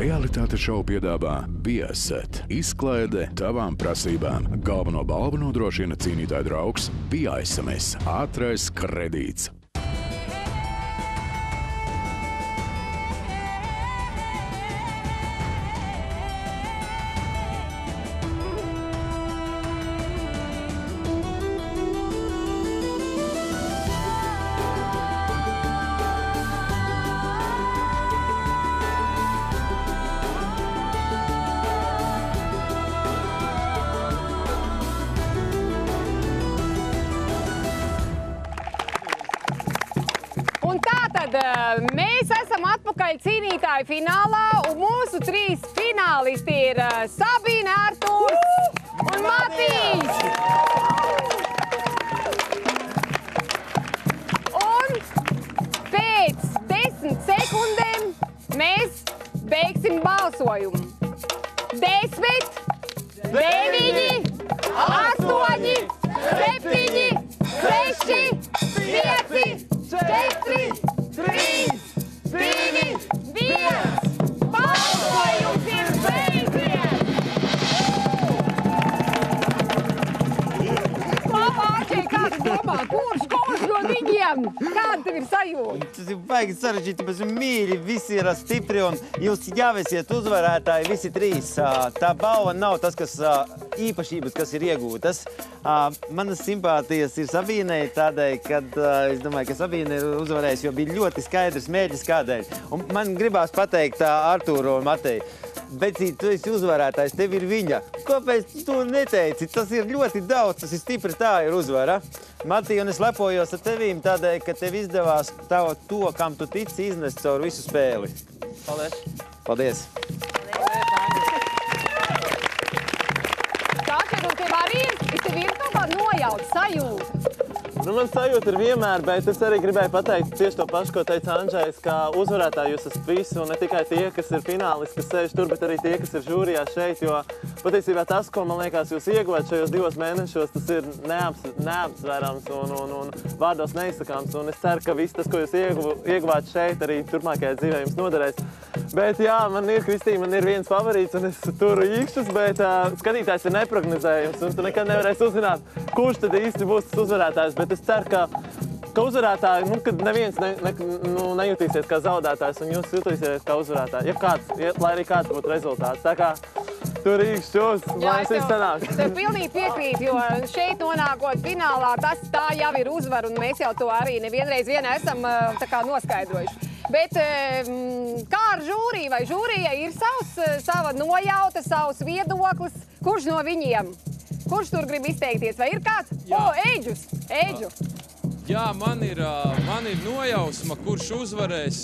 Realitātes šovu piedāvā Biaset. Izklaide tavām prasībām. Galveno balvu nodrošina cīnītāja draugs BISMS. Ātrais kredīts. Mēs esam atpakaļ cīnītāju finālā, un mūsu 3 finālisti ir Sabīne, Artūrs un Matīs. Un pēc 10 sekundēm mēs beigsim balsojumu. 10, 9, 8, 7, 6, 5, 4, 3, 2, 1. Balsojums ir beidzies! Labākie, kā tu domā, kurš no viņiem? Kāda tev ir sajūta? Tas ir baigi sarežģīti, bet mīļi, visi ir stipri un jūs jau esiet uzvarētāji, visi 3. Tā balva nav tas, kas īpašības, kas ir iegūtas. Manas simpātijas ir Sabīnei tādēļ, kad es domāju, ka Sabīne ir uzvarējusi, jo bija ļoti skaidrs mērķis kādēļ. Un man gribās pateikt Artūru un Matei, Becīt, tu esi uzvarētājs, tev ir viņa. Kāpēc tu neteici? Tas ir ļoti daudz, tas ir stipri, tā ir uzvara. Matī, un es lepojos ar tevīm tādēļ, ka tev izdevās to, kam tu tici, iznest caur visu spēli. Paldies. Paldies. Tātad, un tev arī ir kaut kā nojauta sajūta. Nu, man sajūta ir vienmēr, bet es arī gribēju pateikt tieši to pašu, ko teica Andžejs, ka uzvarētāji jūs esat visi, un ne tikai tie, kas ir finālisti, kas sēž tur, bet arī tie, kas ir žūrijā šeit, jo patiesībā tas, ko, man liekas, jūs ieguvāt šajos 2 mēnešos, tas ir neapsverams un vārdos neizsakāms, un es ceru, ka viss tas, ko jūs ieguvāt šeit, arī turpmākajā dzīvē jums noderēs. Bet jā, Kristīna, man ir viens favorīts, un es turu īkšķus, bet skatītājs ir neprognozējums, un tu nekad nevarēsi uzzināt, kurš tad īsti būs tas uzvarētājs, bet es ceru, ka uzvarētāji, kad neviens nejutīsies kā zaudētājs, un jūs jutīsies kā uzvarētāji, lai arī kāds būtu rezultāts. Tā kā tur īkšķos, lai es viss sanāk. Tev pilnīgi piekrīt, jo šeit nonākot finālā, tā jau ir uzvara, un mēs jau to arī nevienreiz esam tā kā noskaidrojuši. Bet kā ar žūriju? Vai žūrijai ir sava nojauta, savs viedoklis? Kurš no viņiem? Kurš tur grib izteikties? Vai ir kāds? Eidžu. Jā, man ir nojausma, kurš uzvarēs.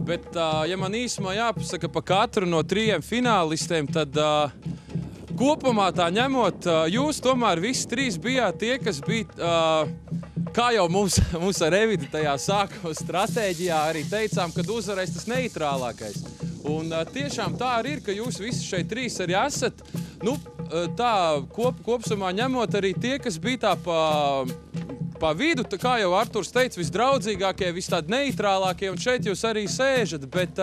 Bet, ja man īsumā jāpasaka pa katru no 3 finālistiem, tad kopumā tā ņemot, jūs tomēr visi 3 bijāt tie, kas bija... Kā jau mums ar Evidu tajā sākuma stratēģijā arī teicām, kad uzvarēs tas neitrālākais. Un tiešām tā arī ir, ka jūs visi šeit 3 arī esat, tā kopsumā ņemot arī tie, kas bija tā pa vidu, kā jau Arturs teica, visdraudzīgākie, vis tādi neitrālākie, un šeit jūs arī sēžat, bet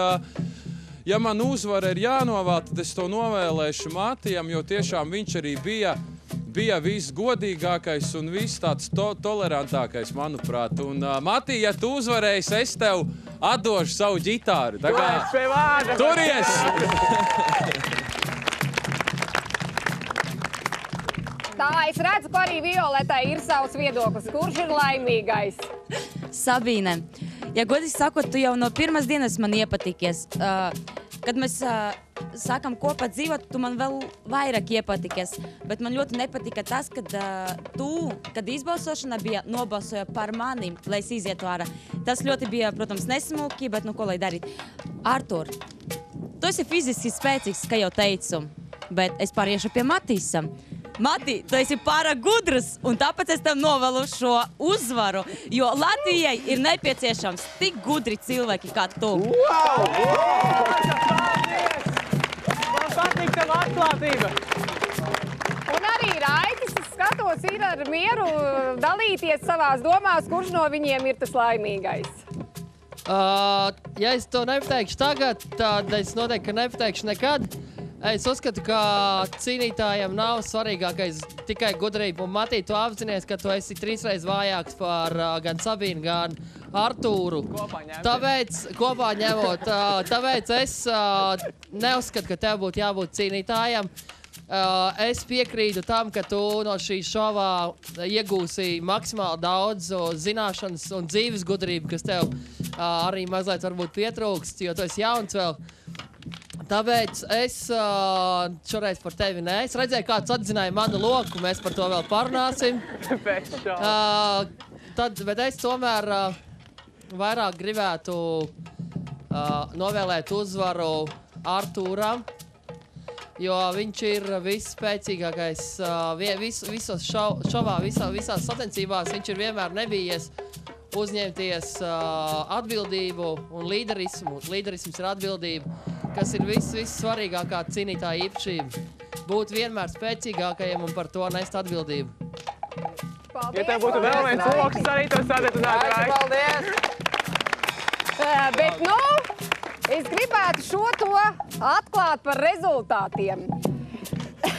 ja man uzvara ir jānovēl, tad es to novēlēšu Matijam, jo tiešām viņš arī bija visgodīgākais un viss tāds tolerantākais, manuprāt. Un, Matī, ja tu uzvarēsi, es tev atdošu savu ģitāru. Tā kā turies! Tā, es redzu, ka arī Violetai ir savs viedoklis. Kurš ir laimīgais? Sabīne, ja godīgi sakot, tu jau no pirmās dienas man iepatikies. Kad mēs sākam kopā dzīvot, tu man vēl vairāk iepatikies. Bet man ļoti nepatika tas, kad izbalsošana bija nobalsoja par mani, lai es izietu ārā. Tas ļoti bija, protams, nesmuki, bet ko lai darīt. Artur, tu esi fiziski spēcīgs, kā jau teicu, bet es pāriešu pie Matisa. Mati, tu esi pārāk gudrs, un tāpēc es tev novēlu šo uzvaru, jo Latvijai ir nepieciešams tik gudri cilvēki kā tu. Wow! Man patīk tev atklātība! Un arī Raitis, es skatos, ir ar mieru dalīties savās domās, kurš no viņiem ir tas laimīgais. Ja es to nepateikšu tagad, tad es noteikti nepateikšu nekad. Es uzskatu, ka cīnītājiem nav svarīgākais tikai gudrība. Un, Matī, tu apzinies, ka tu esi 3 reizes vājāks par gan Sabīnu, gan Artūru. Kopā ņemot. Tāpēc es neuzskatu, ka tev būtu jābūt cīnītājam. Es piekrītu tam, ka tu no šī šovā iegūsi maksimāli daudz zināšanas un dzīves gudrību, kas tev arī mazliet varbūt pietrūkst, jo tu esi jauns vēl. Tāpēc es šoreiz par tevi nē. Es redzēju, kāds atzināja manu loku, mēs par to vēl parunāsim. Bet es tomēr vairāk gribētu novēlēt uzvaru Artūram, jo viņš ir visspēcīgākais visos šovā, visās sacensībās. Viņš ir vienmēr nebijies uzņemties atbildību un līderismu. Līderisms ir atbildība, kas ir vissvarīgākā cīnītāja īpašība. Būt vienmēr spēcīgākajam un par to nest atbildību. Paldies! Ja tev būtu vēl viens loks, arī to sadetināt, Raik. Paldies! Bet, es gribētu šo to atklāt par rezultātiem.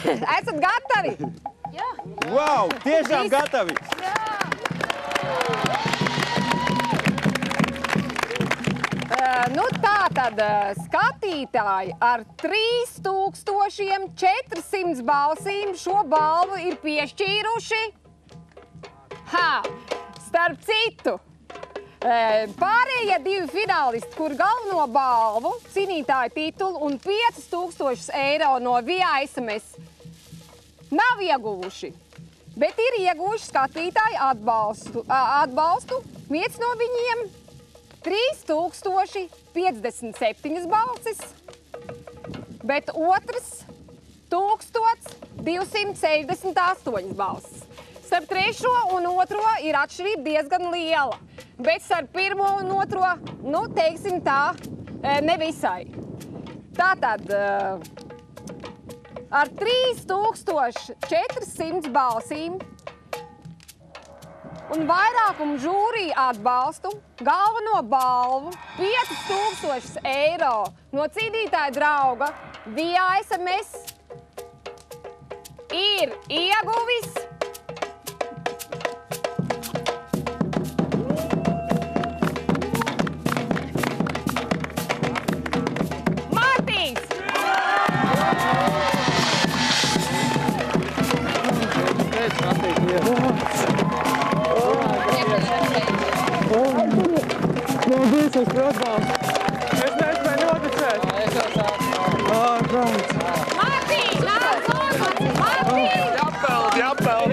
Esat gatavi? Jā. Wow, tiešām gatavi! Tātad skatītāji ar 3400 balsīm šo balvu ir piešķīruši. Starp citu, pārējie 2 finālisti, kur galveno balvu, cīnītāju titulu un 5000 eiro no VIA SMS nav ieguvuši, bet ir ieguvuši skatītāju atbalstu. Viens no viņiem 3057 balsis, bet otrs 1268 balsis. Starp trešo un otro ir atšķirība diezgan liela, bet starp pirmo un otro, teiksim tā, nevisai. Tātad ar 3400 balsīm un vairākumu žūriju atbalstu galveno balvu 5000 eiro no cīnītāja drauga VIA SMS ir ieguvis Matīs! Paldies, es protams. Es nespēju noticēt. Matī, nāc lūdzu! Matī! Jāpeld!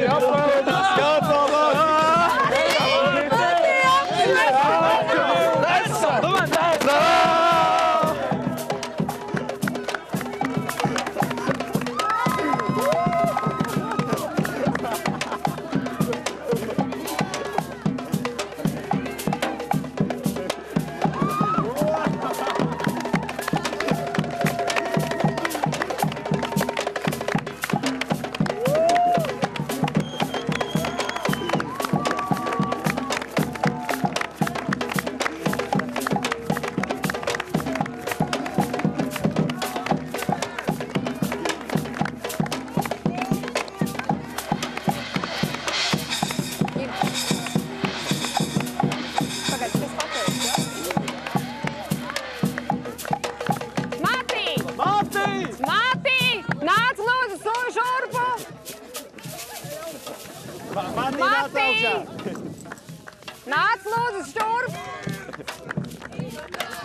Nāc lūdzu šurp!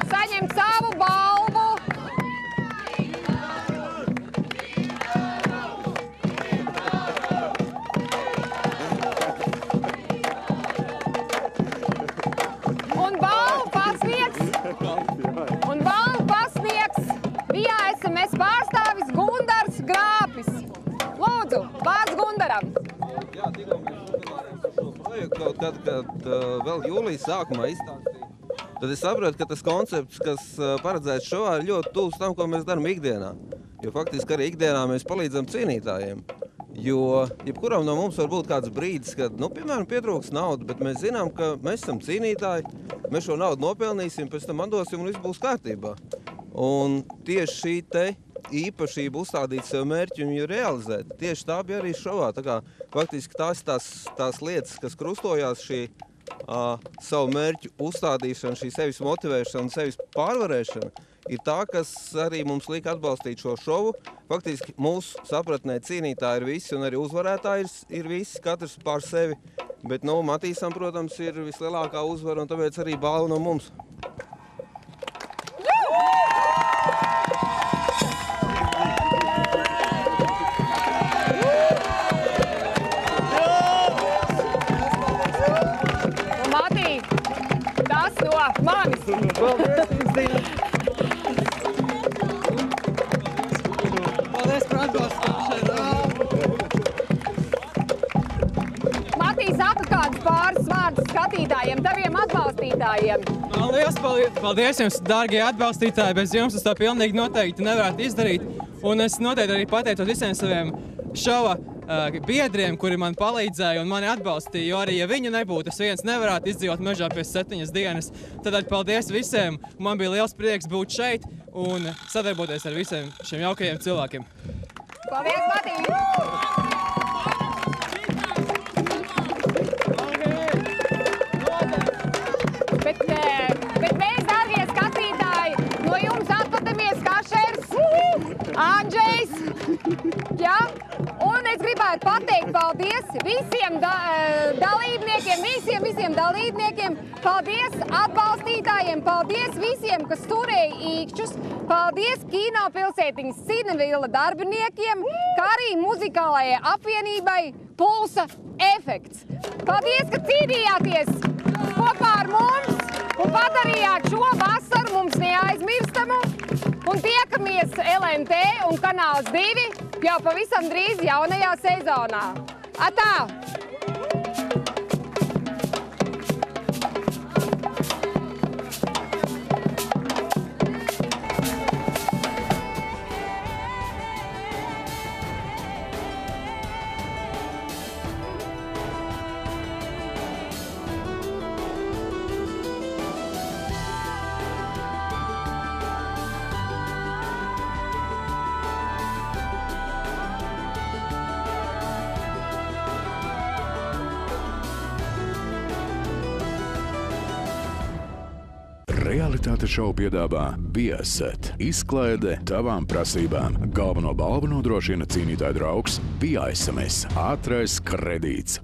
Saņem savu balvu! Un balvu pasniegs VIA SMS pārstāvis Gundars Grāpis. Lūdzu, vārds Gundaram! Jā, tikko mēs runājām par šo projektu, kad vēl jūlijas sākumā izstāstīja, tad es sapratu, ka tas koncepts, kas paredzēts šovā, ir ļoti tuvs tam, ko mēs darām ikdienā. Jo faktiski arī ikdienā mēs palīdzam cīnītājiem. Jo jebkuram no mums var būt kāds brīdis, kad, piemēram, pietrūks naudu, bet mēs zinām, ka mēs esam cīnītāji, mēs šo naudu nopelnīsim, pēc tam atdosim un viss būs kārtībā. Un tieši šī te īpašība uzstādīt sev mērķi un viņu realizēt, tieši tā bija arī šovā. Tā kā faktiski tās lietas, kas krustojās šī savu mērķu uzstādīšana, šī sevis motivēšana, sevis pārvarēšana, ir tā, kas arī mums liek atbalstīt šo šovu. Faktiski mūsu sapratnē cīnītāji ir visi un arī uzvarētāji ir visi, katrs pār sevi. Bet, Matīsam, protams, ir vislielākā uzvara un tāpēc arī balva no mums. Matī, tas no manis. Matī, saka kādus pāris vārdus skatītājiem, taviem atbalstītājiem. Liels paldies jums, dārgie atbalstītāji. Bez jums es to pilnīgi noteikti nevarētu izdarīt. Un es noteikti arī pateicos visiem saviem šova biedriem, kuri man palīdzēja un mani atbalstīja, jo arī, ja viņu nebūtu, es viens nevarētu izdzīvot mežā pie 7 dienas. Tad paldies visiem. Man bija liels prieks būt šeit un sadarboties ar visiem šiem jaukajiem cilvēkiem. Paldies, Matī! Bet mēs, dārgie skatītāji, no jums atpatamies Kašers, Andžejs, ja? Un es gribētu pateikt paldies visiem dalībniekiem, paldies atbalstītājiem, paldies visiem, kas turēja īkšķus, paldies Kino pilsētiņas Cinevila darbiniekiem, kā arī muzikālajai apvienībai Pulsa efekts. Paldies, ka cīnījāties kopā ar mums un padarījāt šo vasaru mums neaizmirstamu. Un tiekamies LMT un Kanāls 2 jau pavisam drīz jaunajā sezonā. Atā! Realitāte šovu piedāvā Biaset. Izklaide tavām prasībām. Galveno balvu nodrošina cīnītāju draugs BISMS. Ātrais kredīts.